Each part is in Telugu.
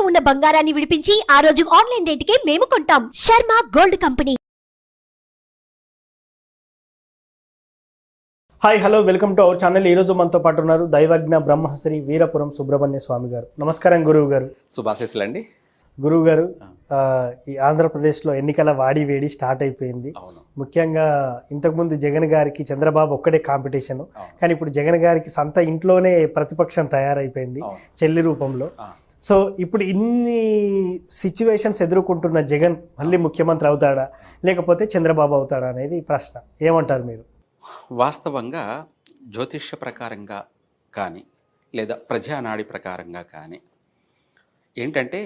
ఉన్న బంగారాన్ని విడిపించి ఆ రోజు ఆన్లైన్ రేటుకే మేము కొంటాం. Sharma gold company. Hi hello welcome to our channel. ఈ రోజు మనతో పాటు ఉన్నారు దైవజ్ఞ బ్రహ్మశ్రీ వీరపురం సుబ్రహ్మణ్య స్వామి గారు. నమస్కారం గురువు గారు. శుభాశీస్సులు అండి. గురువు గారు, ఈ ఆంధ్రప్రదేశ్లో ఎన్నికల వాడి వేడి స్టార్ట్ అయిపోయింది. ముఖ్యంగా ఇంతకుముందు జగన్ గారికి చంద్రబాబు ఒక్కడే కాంపిటీషన్, కానీ ఇప్పుడు జగన్ గారికి సొంత ఇంట్లోనే ప్రతిపక్షం తయారైపోయింది చెల్లి రూపంలో. సో ఇప్పుడు ఇన్ని సిచ్యువేషన్స్ ఎదుర్కొంటున్న జగన్ మళ్ళీ ముఖ్యమంత్రి అవుతాడా లేకపోతే చంద్రబాబు అవుతాడా అనేది ప్రశ్న. ఏమంటారు మీరు? వాస్తవంగా జ్యోతిష్య ప్రకారంగా కానీ లేదా ప్రజానాడి ప్రకారంగా కానీ ఏంటంటే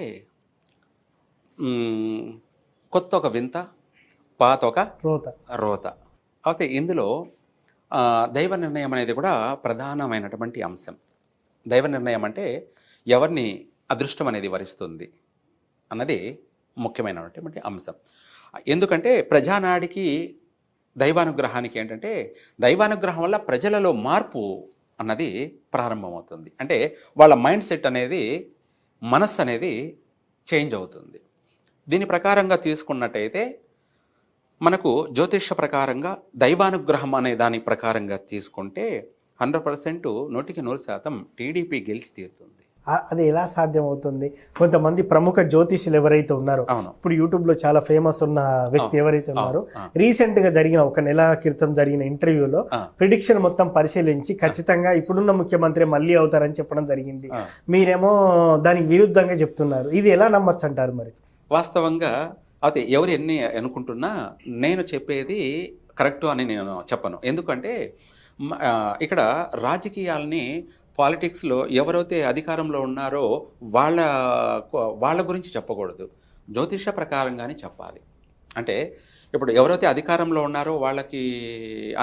కొత్త ఒక వింత, పాత ఒక రోత. అయితే ఇందులో దైవ నిర్ణయం అనేది కూడా ప్రధానమైనటువంటి అంశం. దైవ నిర్ణయం అంటే ఎవరిని అదృష్టం అనేది వరిస్తుంది అన్నది ముఖ్యమైనటువంటి అంశం. ఎందుకంటే ప్రజానాడికి దైవానుగ్రహానికి ఏంటంటే దైవానుగ్రహం వల్ల ప్రజలలో మార్పు అన్నది ప్రారంభమవుతుంది. అంటే వాళ్ళ మైండ్ సెట్ అనేది, మనస్సు అనేది చేంజ్ అవుతుంది. దీని ప్రకారంగా తీసుకున్నట్టయితే మనకు జ్యోతిష ప్రకారంగా దైవానుగ్రహం అనే దాని ప్రకారంగా తీసుకుంటే 100% 100% టీడీపీ గెలిచి తీరుతుంది. అది ఎలా సాధ్యం అవుతుంది? కొంతమంది ప్రముఖ జ్యోతిషులు ఎవరైతే ఉన్నారో, ఇప్పుడు యూట్యూబ్ లో చాలా ఫేమస్ ఉన్న వ్యక్తి ఎవరైతే ఉన్నారో, రీసెంట్ గా జరిగిన ఒక నెల క్రితం జరిగిన ఇంటర్వ్యూలో ప్రిడిక్షన్ మొత్తం పరిశీలించి ఖచ్చితంగా ఇప్పుడున్న ముఖ్యమంత్రి మళ్ళీ అవుతారని చెప్పడం జరిగింది. మీరేమో దానికి విరుద్ధంగా చెప్తున్నారు. ఇది ఎలా నమ్మచ్చు అంటారు మరి? వాస్తవంగా అయితే ఎవరు ఎన్ని అనుకుంటున్నా నేను చెప్పేది కరెక్టు అని నేను చెప్పను. ఎందుకంటే ఇక్కడ రాజకీయాలని, పాలిటిక్స్లో ఎవరైతే అధికారంలో ఉన్నారో వాళ్ళ గురించి చెప్పకూడదు, జ్యోతిష ప్రకారంగానే చెప్పాలి. అంటే ఇప్పుడు ఎవరైతే అధికారంలో ఉన్నారో వాళ్ళకి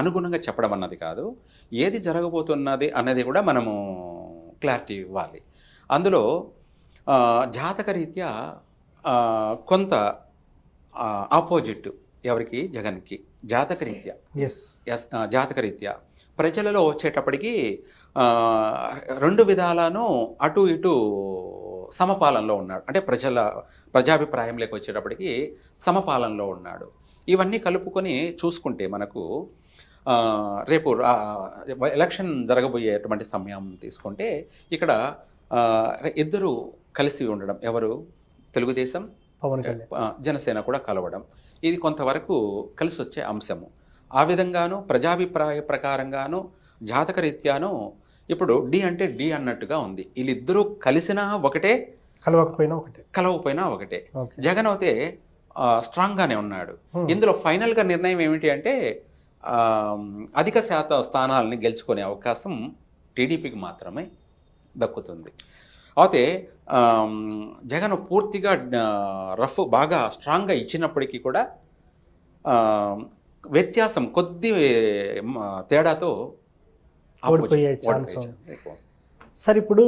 అనుగుణంగా చెప్పడం అన్నది కాదు, ఏది జరగబోతున్నది అన్నది కూడా మనము క్లారిటీ ఇవ్వాలి. అందులో జాతకరీత్యా కొంత ఆపోజిట్ ఎవరికి, జగన్కి జాతకరీత్యా జాతకరీత్యా ప్రజలలో వచ్చేటప్పటికి 2 విధాలను అటు ఇటు సమపాలనలో ఉన్నాడు. అంటే ప్రజాభిప్రాయంలోకి వచ్చేటప్పటికి సమపాలనలో ఉన్నాడు. ఇవన్నీ కలుపుకొని చూసుకుంటే మనకు రేపు ఎలక్షన్ జరగబోయేటువంటి సమయం తీసుకుంటే ఇక్కడ ఇద్దరు కలిసి ఉండడం, ఎవరు, తెలుగుదేశం, జనసేన కూడా కలవడం, ఇది కొంతవరకు కలిసి వచ్చే అంశము. ఆ విధంగాను ప్రజాభిప్రాయ ప్రకారంగాను జాతకరీత్యాను ఇప్పుడు డి అంటే డి అన్నట్టుగా ఉంది. వీళ్ళిద్దరూ కలిసినా ఒకటే, కలవకపోయినా ఒకటే. జగన్ అయితే స్ట్రాంగ్గానే ఉన్నాడు. ఇందులో ఫైనల్గా నిర్ణయం ఏమిటి అంటే అధిక శాతం స్థానాలని గెలుచుకునే అవకాశం టీడీపీకి మాత్రమే దక్కుతుంది. అయితే జగన్ పూర్తిగా రఫ్ బాగా స్ట్రాంగ్గా ఇచ్చినప్పటికీ కూడా వ్యత్యాసం కొద్ది తేడాతో ఓడిపోయే ఛాన్స్. సార్, ఇప్పుడు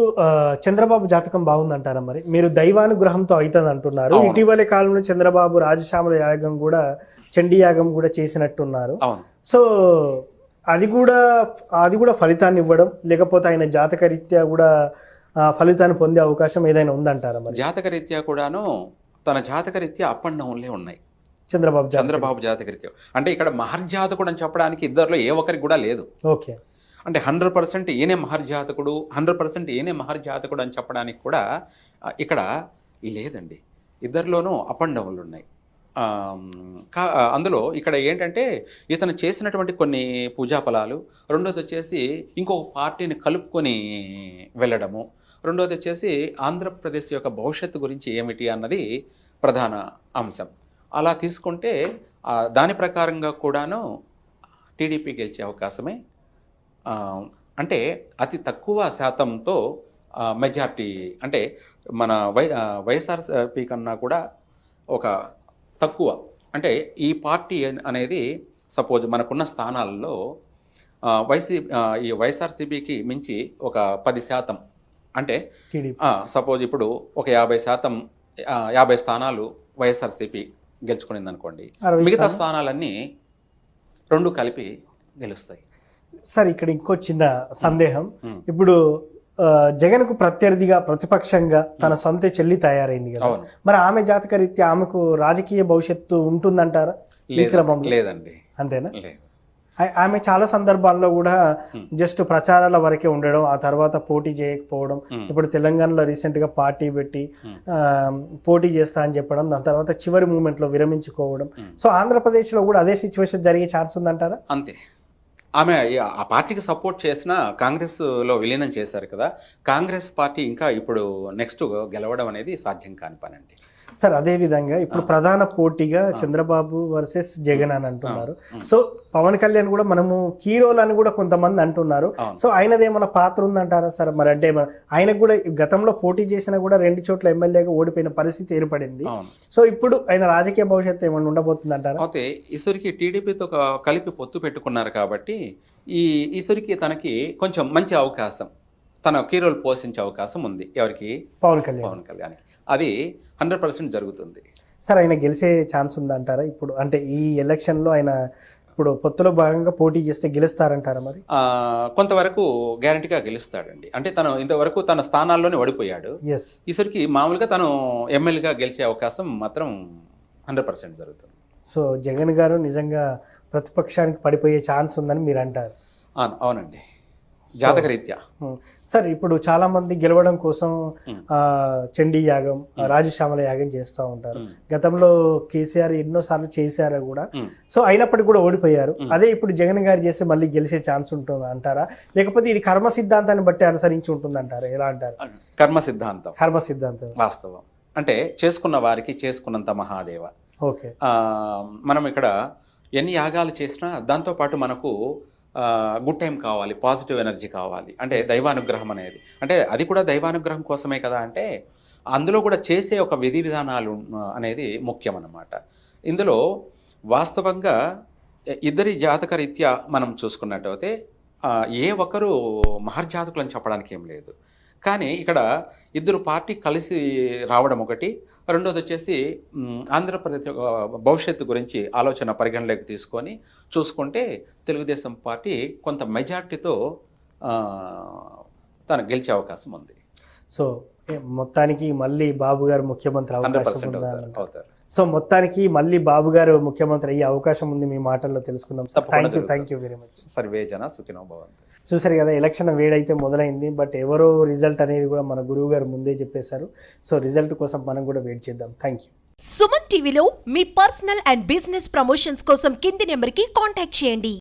చంద్రబాబు జాతకం బాగుందంటారా మరి? మీరు దైవానుగ్రహంతో అవుతుంది అంటున్నారు. ఇటీవలే కాలంలో చంద్రబాబు రాజశ్యామల యాగం కూడా, చండీ యాగం కూడా చేసినట్టున్నారు. సో అది కూడా ఫలితాన్ని ఇవ్వడం, లేకపోతే ఆయన జాతకరీత్యా కూడా ఫలితాన్ని పొందే అవకాశం ఏదైనా ఉందంటారా మరి? జాతకరీత్యా కూడాను తన జాతకరీత్యా అప్ అండ్ డౌన్లే ఉన్నాయి చంద్రబాబు జాతకరీత్యా. అంటే ఇక్కడ మహర్జాతకుడు అని చెప్పడానికి ఇద్దరిలో ఏ ఒక్కరికి కూడా లేదు. ఓకే, అంటే 100% ఈయనే మహర్జాతకుడు, 100% ఈయనే మహర్జాతకుడు అని చెప్పడానికి కూడా ఇక్కడ లేదండి. ఇద్దరిలోనూ అప్ అండ్ డౌన్లు ఉన్నాయి. అందులో ఇక్కడ ఏంటంటే ఇతను చేసినటువంటి కొన్ని పూజా ఫలాలు, రెండోది వచ్చేసి ఇంకొక పార్టీని కలుపుకొని వెళ్ళడము, రెండోది వచ్చేసి ఆంధ్రప్రదేశ్ యొక్క భవిష్యత్తు గురించి ఏమిటి అన్నది ప్రధాన అంశం. అలా తీసుకుంటే దాని ప్రకారంగా కూడాను టీడీపీ గెలిచే అవకాశమే, అంటే అతి తక్కువ శాతంతో మెజార్టీ, అంటే మన వైఎస్ఆర్సీపీ కన్నా కూడా ఒక తక్కువ. అంటే ఈ పార్టీ అనేది సపోజ్ మనకున్న స్థానాల్లో ఈ వైఎస్ఆర్సీపీకి మించి ఒక 10%, అంటే సపోజ్ ఇప్పుడు ఒక 50 స్థానాలు వైఎస్ఆర్సీపీ గెలుచుకునింది అనుకోండి, మిగతా స్థానాలన్నీ 2 కలిపి గెలుస్తాయి. సార్, ఇక్కడ ఇంకో చిన్న సందేహం. ఇప్పుడు జగన్కు ప్రత్యర్థిగా ప్రతిపక్షంగా తన సొంత చెల్లి తయారైంది కదా, అవును. మరి ఆమె జాతక రీత్యా ఆమెకు రాజకీయ భవిష్యత్తు ఉంటుందంటారా ఈ క్రమంలో? లేదండి, అంతేనా? లేదు. ఆమె చాలా సందర్భాల్లో కూడా జస్ట్ ప్రచారాల వరకే ఉండడం, ఆ తర్వాత పోటీ చేయకపోవడం. ఇప్పుడు తెలంగాణలో రీసెంట్ గా పార్టీ పెట్టి పోటీ చేస్తా అని చెప్పడం, దాని తర్వాత చివరి మూమెంట్ లో విరమించుకోవడం. సో ఆంధ్రప్రదేశ్ లో కూడా అదే సిచ్యువేషన్ జరిగే ఛాన్స్ ఉందంటారా? అంతే. ఆమె ఆ పార్టీకి సపోర్ట్ చేసిన కాంగ్రెస్ లో విలీనం చేశారు కదా, కాంగ్రెస్ పార్టీ ఇంకా ఇప్పుడు నెక్స్ట్ గెలవడం అనేది సాధ్యం కాని పని అండి. సార్ అదే విధంగా ఇప్పుడు ప్రధాన పోటీగా చంద్రబాబు వర్సెస్ జగన్ అని అంటున్నారు. సో పవన్ కళ్యాణ్ కూడా మనము కీరోల్ అని కూడా కొంతమంది అంటున్నారు. సో ఆయనది ఏమైనా పాత్ర ఉందంటారా సార్? మరి అంటే ఆయనకు కూడా గతంలో పోటీ చేసినా కూడా 2 చోట్ల ఎమ్మెల్యేగా ఓడిపోయిన పరిస్థితి ఏర్పడింది. సో ఇప్పుడు ఆయన రాజకీయ భవిష్యత్తు ఏమైనా ఉండబోతుంది అంటారా? అయితే ఈశ్వరికి టీడీపీతో కలిపి పొత్తు పెట్టుకున్నారు కాబట్టి ఈశ్వరికి తనకి కొంచెం మంచి అవకాశం, తన కీరోల్ పోషించే అవకాశం ఉంది. ఎవరికి? పవన్ కళ్యాణ్. అది 100% జరుగుతుంది. సార్ ఆయన గెలిచే ఛాన్స్ ఉందంటారా ఇప్పుడు? అంటే ఈ ఎలక్షన్ లో ఆయన ఇప్పుడు పొత్తులో భాగంగా పోటీ చేస్తే గెలుస్తారంటారా? మరి కొంతవరకు గ్యారంటీగా గెలుస్తాడండి. అంటే తను ఇంతవరకు తన స్థానాల్లోనే ఓడిపోయాడు. ఈసారికి మామూలుగా తను ఎమ్మెల్యేగా గెలిచే అవకాశం మాత్రం 100% జరుగుతుంది. సో జగన్ గారు నిజంగా ప్రతిపక్షానికి పడిపోయే ఛాన్స్ ఉందని మీరు అంటారు? అవునండి, జాతక రీత్యా. సార్ ఇప్పుడు చాలా మంది గెలవడం కోసం చండీ యాగం, రాజశ్యామల యాగం చేస్తూ ఉంటారు. గతంలో కేసీఆర్ ఎన్నోసార్లు చేశారు కూడా. సో అయినప్పటికీ కూడా ఓడిపోయారు. అదే ఇప్పుడు జగన్ గారు చేస్తే మళ్ళీ గెలిచే ఛాన్స్ ఉంటుంది అంటారా? లేకపోతే ఇది కర్మ సిద్ధాంతాన్ని బట్టి అనుసరించి ఉంటుంది అంటారా? ఎలా అంటారు? కర్మ సిద్ధాంతం వాస్తవం. అంటే చేసుకున్న వారికి చేసుకున్నంత మహాదేవ. ఓకే. మనం ఇక్కడ ఎన్ని యాగాలు చేసినా దాంతోపాటు మనకు గుడ్ టైం కావాలి, పాజిటివ్ ఎనర్జీ కావాలి. అంటే దైవానుగ్రహం అనేది, అంటే అది కూడా దైవానుగ్రహం కోసమే కదా. అంటే అందులో కూడా చేసే ఒక విధి విధానాలు అనేది ముఖ్యం అన్నమాట. ఇందులో వాస్తవంగా ఇద్దరి జాతక రీత్యా మనం చూసుకున్నట్టయితే ఏ ఒక్కరు మహర్జాతకులని చెప్పడానికి ఏం లేదు. కానీ ఇక్కడ ఇద్దరు పార్టీ కలిసి రావడం ఒకటి, రెండోది వచ్చేసి ఆంధ్రప్రదేశ్ భవిష్యత్తు గురించి ఆలోచన పరిగణలోకి తీసుకొని చూసుకుంటే తెలుగుదేశం పార్టీ కొంత మెజార్టీతో తను గెలిచే అవకాశం ఉంది. సో మొత్తానికి మళ్ళీ బాబు గారు ముఖ్యమంత్రి అవకాశం అవుతారు. సో మొత్తానికి మళ్ళీ బాబు గారు ముఖ్యమంత్రి అయ్యే అవకాశం ఉంది మీ మాటల్లో తెలుసుకున్నాం. Thank you very much. సర్వేజన సుఖినో భవంతు. చూసారు కదా, ఎలక్షన్ వేడైతే మొదలైంది. బట్ ఎవరో రిజల్ట్ అనేది కూడా మన గురువు గారు ముందే చెప్పేశారు. సో రిజల్ట్ కోసం మనం కూడా వెయిట్ చేద్దాం. Thank you. సుమన్ టీవీలో మీ పర్సనల్ అండ్ బిజినెస్ ప్రమోషన్స్ కోసం కింది నెంబర్కి కాంటాక్ట్ చేయండి.